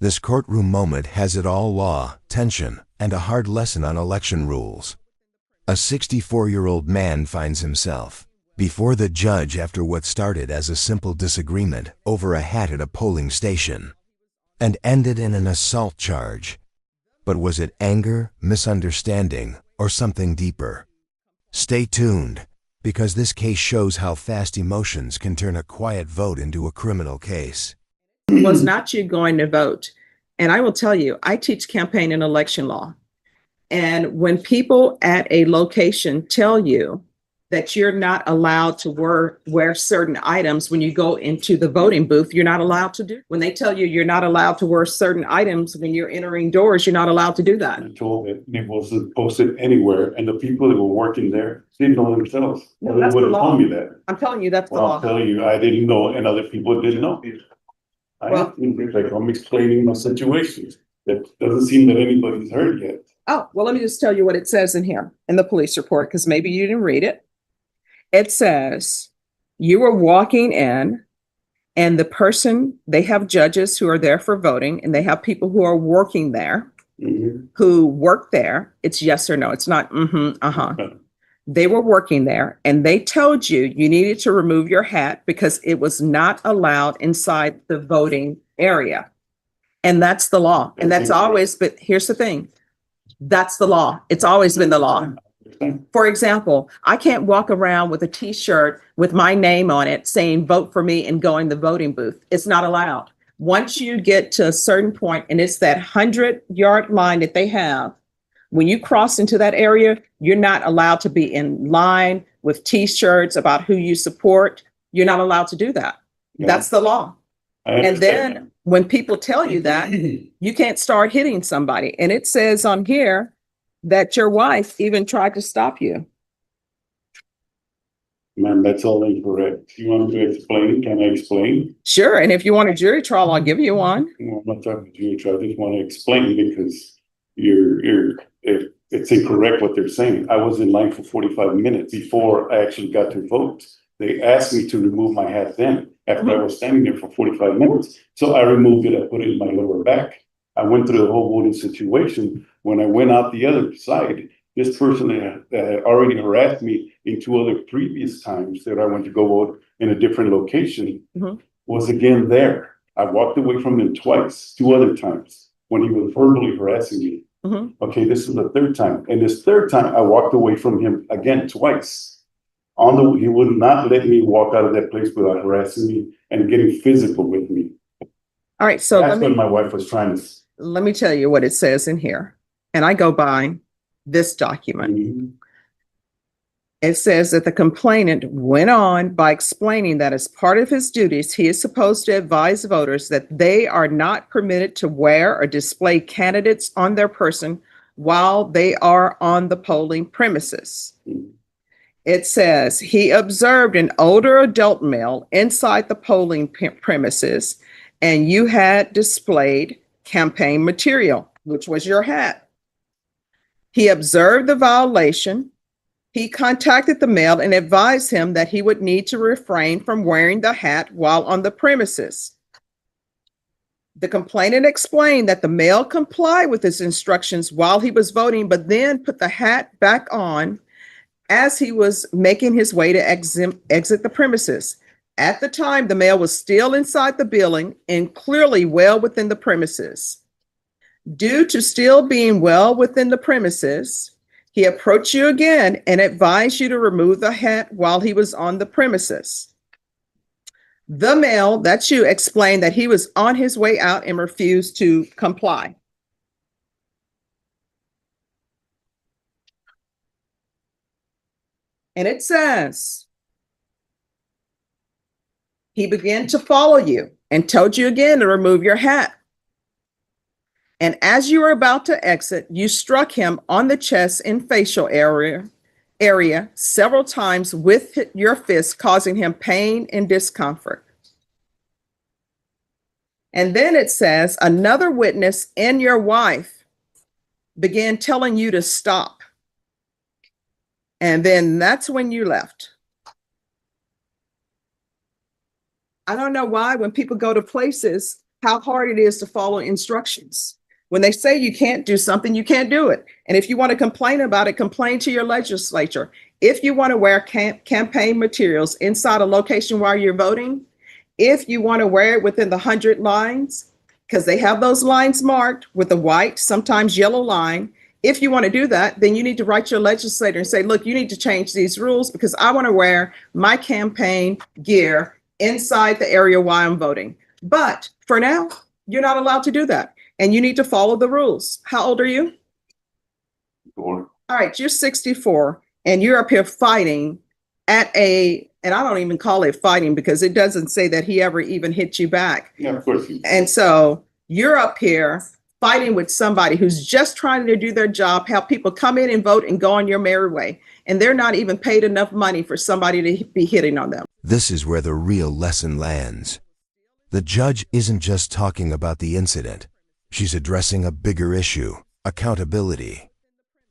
This courtroom moment has it all: law, tension, and a hard lesson on election rules. A 64-year-old man finds himself before the judge after what started as a simple disagreement over a hat at a polling station and ended in an assault charge. But was it anger, misunderstanding, or something deeper? Stay tuned, because this case shows how fast emotions can turn a quiet vote into a criminal case. Was not you going to vote? And I will tell you, I teach campaign and election law. And when people at a location tell you that you're not allowed to wear certain items when you go into the voting booth, you're not allowed to do. When they tell you you're not allowed to wear certain items when you're entering doors, you're not allowed to do that. I told it, and it wasn't posted anywhere, and the people that were working there didn't know themselves. No, They that's the would have law. told me that. I'm telling you, that's the Well, I'll law. tell you, I didn't know, and other people didn't know. Well- I'm explaining my situation. It doesn't seem that anybody's heard yet. Oh, well, let me just tell you what it says in here in the police report, because maybe you didn't read it. It says you were walking in and the person, they have judges who are there for voting, and they have people who are working there, Mhm. who work there. It's yes or no. It's not uh-huh. Okay. They were working there and they told you you needed to remove your hat because it was not allowed inside the voting area. And that's the law. And that's always, but here's the thing. That's the law. It's always been the law. For example, I can't walk around with a t-shirt with my name on it saying vote for me and go in the voting booth. It's not allowed. Once you get to a certain point, and it's that 100-yard line that they have, when you cross into that area, you're not allowed to be in line with t-shirts about who you support. You're not allowed to do that. Yeah. That's the law. I And understand then when people tell you that, you can't start hitting somebody. And it says on here that your wife even tried to stop you. Ma'am, that's all incorrect. You want me to explain? Can I explain? Sure. And if you want a jury trial, I'll give you one. Well, I'm not talking to you, I just want to explain because it's incorrect what they're saying. I was in line for 45 minutes before I actually got to vote. They asked me to remove my hat then, after I was standing there for 45 minutes. So I removed it, I put it in my lower back. I went through the whole voting situation. When I went out the other side, this person that had already harassed me in 2 other previous times that I went to go vote in a different location was again there. I walked away from him twice, 2 other times, when he was verbally harassing me. Okay, this is the 3rd time. And this 3rd time, I walked away from him again twice. He would not let me walk out of that place without harassing me and getting physical with me. All right. So That's when my wife was trying to. let me tell you what it says in here. And I go by this document. It says that the complainant went on by explaining that as part of his duties, he is supposed to advise voters that they are not permitted to wear or display candidates on their person while they are on the polling premises. It says he observed an older adult male inside the polling premises, and you had displayed campaign material, which was your hat. He observed the violation. He contacted the male and advised him that he would need to refrain from wearing the hat while on the premises. The complainant explained that the male complied with his instructions while he was voting, but then put the hat back on as he was making his way to exit the premises. At the time, the male was still inside the building and clearly well within the premises. Due to still being well within the premises, he approached you again and advised you to remove the hat while he was on the premises. The male, that's you, explained that he was on his way out and refused to comply. And it says, he began to follow you and told you again to remove your hat. And as you were about to exit, you struck him on the chest and facial area several times with your fist, causing him pain and discomfort. And then it says, another witness and your wife began telling you to stop. And then that's when you left. I don't know why when people go to places how hard it is to follow instructions. When they say you can't do something, you can't do it. And if you want to complain about it, complain to your legislature. If you want to wear campaign materials inside a location while you're voting, if you want to wear it within the 100 lines, because they have those lines marked with a white, sometimes yellow line. If you want to do that, then you need to write your legislator and say, look, you need to change these rules because I want to wear my campaign gear inside the area while I'm voting. But for now, you're not allowed to do that. And you need to follow the rules. How old are you? 4. All right, you're 64 and you're up here fighting at and I don't even call it fighting because it doesn't say that he ever even hit you back. Yeah, of course. And so you're up here fighting with somebody who's just trying to do their job, help people come in and vote and go on your merry way. And they're not even paid enough money for somebody to be hitting on them. This is where the real lesson lands. The judge isn't just talking about the incident. She's addressing a bigger issue, accountability.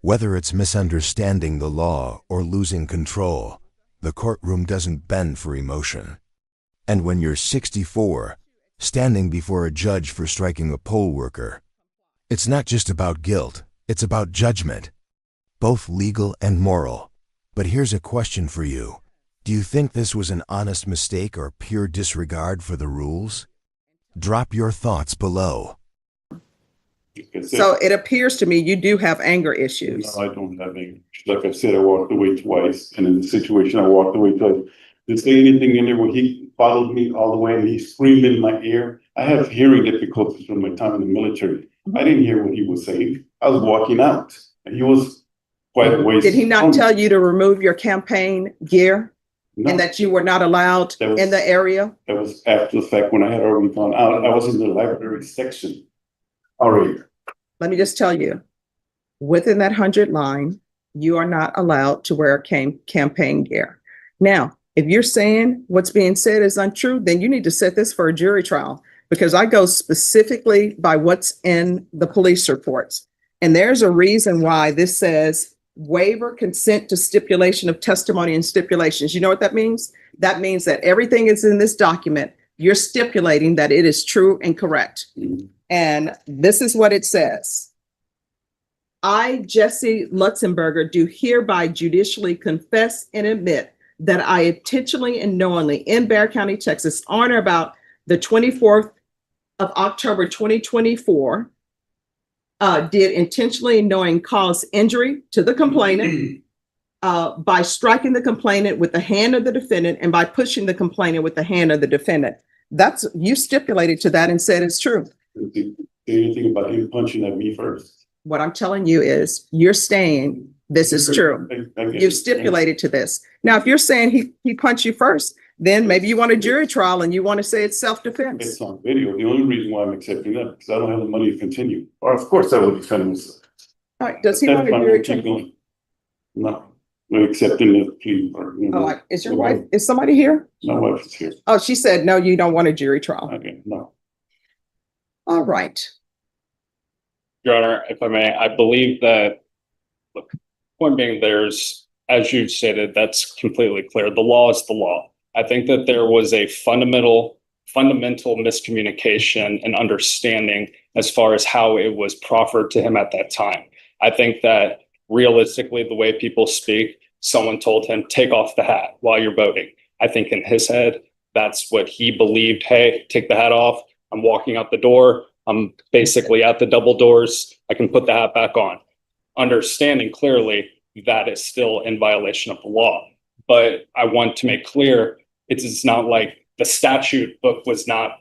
Whether it's misunderstanding the law or losing control, the courtroom doesn't bend for emotion. And when you're 64, standing before a judge for striking a poll worker, it's not just about guilt, it's about judgment, both legal and moral. But here's a question for you. Do you think this was an honest mistake or pure disregard for the rules? Drop your thoughts below. So it appears to me you do have anger issues. No, I don't have any. Like I said, I walked away twice, and in the situation, I walked away twice. To say anything in there where he followed me all the way and he screamed in my ear. I have hearing difficulties from my time in the military. I didn't hear what he was saying. I was walking out, and he was quite a ways. Did he not tell you to remove your campaign gear? No, and that you were not allowed in the area? That was after the fact when I had already gone out. I was in the library section already. Let me just tell you, within that 100 line, you are not allowed to wear campaign gear. Now, if you're saying what's being said is untrue, then you need to set this for a jury trial because I go specifically by what's in the police reports. And there's a reason why this says waiver consent to stipulation of testimony and stipulations. You know what that means? That means that everything is in this document. You're stipulating that it is true and correct. And this is what it says. I, Jesse Lutzenberger, do hereby judicially confess and admit that I intentionally and knowingly in Bexar County, Texas, on or about the 24th of October, 2024, did intentionally and knowing cause injury to the complainant by striking the complainant with the hand of the defendant and by pushing the complainant with the hand of the defendant. That's, you stipulated to that and said it's true. Anything about him punching at me first? What I'm telling you is you're saying this is true. You've stipulated to this. Now, if you're saying he punched you first, then maybe you want a jury trial and you want to say it's self-defense. It's on video. The only reason why I'm accepting that because I don't have the money to continue. Or of course I would defend myself. All right. Does he want a jury trial? No, we're accepting the plea. Oh, is your wife? Is somebody here? My wife is here. Oh, she said no. You don't want a jury trial. Okay, no. All right. Your Honor, if I may, I believe that, look, point being there's, as you've stated, that's completely clear. The law is the law. I think that there was a fundamental miscommunication and understanding as far as how it was proffered to him at that time. I think that realistically, the way people speak, someone told him, take off the hat while you're voting. I think in his head, that's what he believed. Hey, take the hat off. I'm walking out the door. I'm basically at the double doors. I can put the hat back on. Understanding clearly that is still in violation of the law. But I want to make clear, it's not like the statute book was not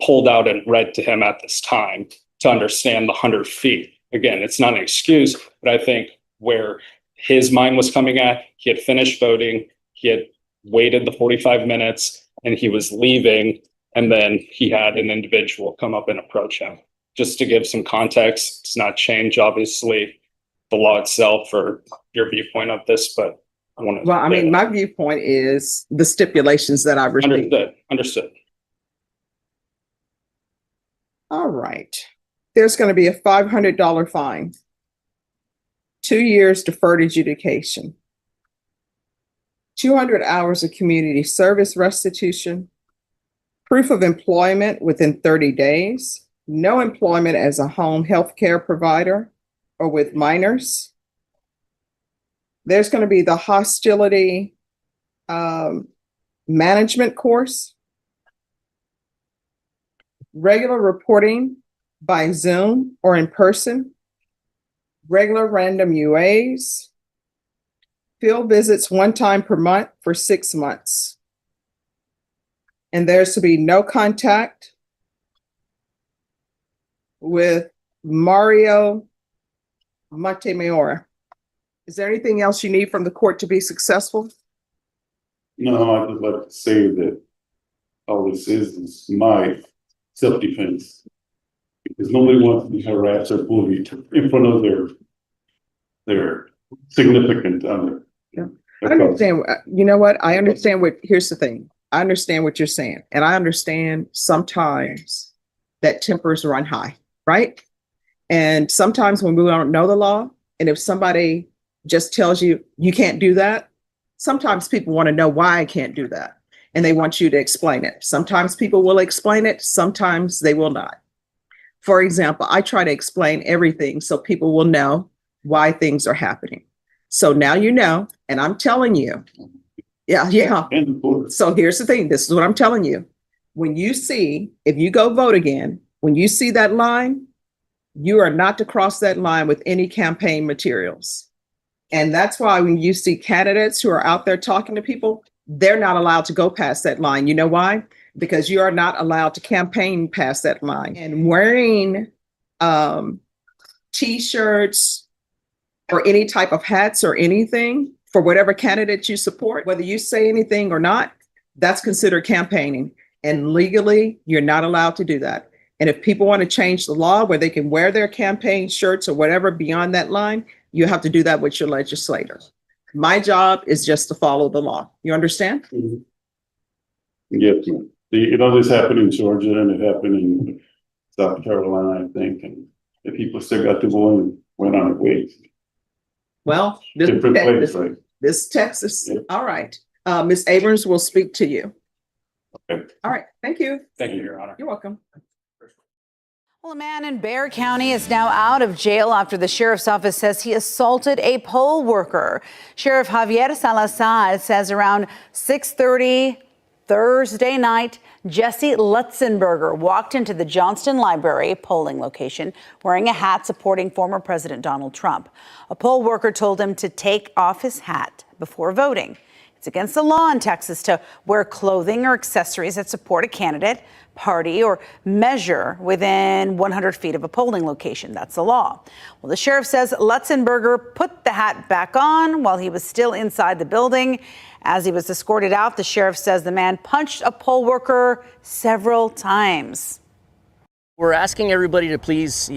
pulled out and read to him at this time to understand the 100 feet. Again, it's not an excuse, but I think where his mind was coming at, he had finished voting, he had waited the 45 minutes, and he was leaving. And then he had an individual come up and approach him. Just to give some context, it's not change, obviously, the law itself or your viewpoint of this, but I want to. Well, I mean, my viewpoint is the stipulations that I've received. Understood. All right. There's going to be a $500 fine, 2 years deferred adjudication, 200 hours of community service restitution, proof of employment within 30 days, no employment as a home health care provider or with minors. There's going to be the hostility management course, regular reporting by Zoom or in person, regular random UAs, field visits 1 time per month for 6 months. And there's to be no contact with Mario Montemayor. Is there anything else you need from the court to be successful? No, I'd just like to say that all this is my self-defense. Because nobody wants to be harassed or bullied in front of their significant other. Yeah. I understand. You know what? I understand here's the thing. I understand what you're saying. And I understand sometimes that tempers run high, right? And sometimes when we don't know the law, and if somebody just tells you, you can't do that, sometimes people want to know why I can't do that. And they want you to explain it. Sometimes people will explain it. Sometimes they will not. For example, I try to explain everything so people will know why things are happening. So now you know, and I'm telling you, yeah. So here's the thing. This is what I'm telling you. When you see, if you go vote again, when you see that line, you are not to cross that line with any campaign materials. And that's why when you see candidates who are out there talking to people, they're not allowed to go past that line. You know why? Because you are not allowed to campaign past that line. And wearing T-shirts or any type of hats or anything for whatever candidate you support, whether you say anything or not, that's considered campaigning. And legally, you're not allowed to do that. And if people want to change the law where they can wear their campaign shirts or whatever beyond that line, you have to do that with your legislators. My job is just to follow the law. You understand? Mm-hmm. Yes, ma'am. This happened in Georgia and it happened in South Carolina, I think, and the people still got to go and went on their way. Well, this Texas. Yeah. All right. Ms. Abrams will speak to you. Okay. All right. Thank you. Thank you, Your Honor. You're welcome. Well, a man in Bexar County is now out of jail after the sheriff's office says he assaulted a poll worker. Sheriff Javier Salazar says around 6:30 Thursday night, Jesse Lutzenberger walked into the Johnston Library polling location wearing a hat supporting former President Donald Trump. A poll worker told him to take off his hat before voting. It's against the law in Texas to wear clothing or accessories that support a candidate, party, or measure within 100 feet of a polling location. That's the law. Well, the sheriff says Lutzenberger put the hat back on while he was still inside the building. As he was escorted out, the sheriff says the man punched a poll worker several times. We're asking everybody to please,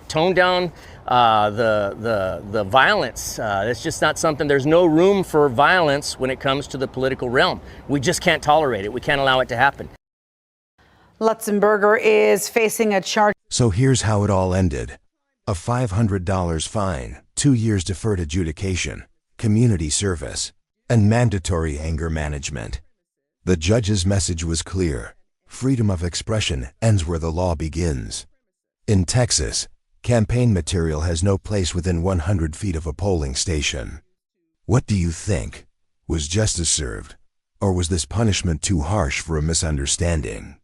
tone down the violence. It's just not something. There's no room for violence when it comes to the political realm. We just can't tolerate it. We can't allow it to happen. Lutzenberger is facing a charge. So here's how it all ended. A $500 fine, 2 years deferred adjudication, community service, and mandatory anger management. The judge's message was clear. Freedom of expression ends where the law begins. In Texas, campaign material has no place within 100 feet of a polling station. What do you think? Was justice served? Or was this punishment too harsh for a misunderstanding?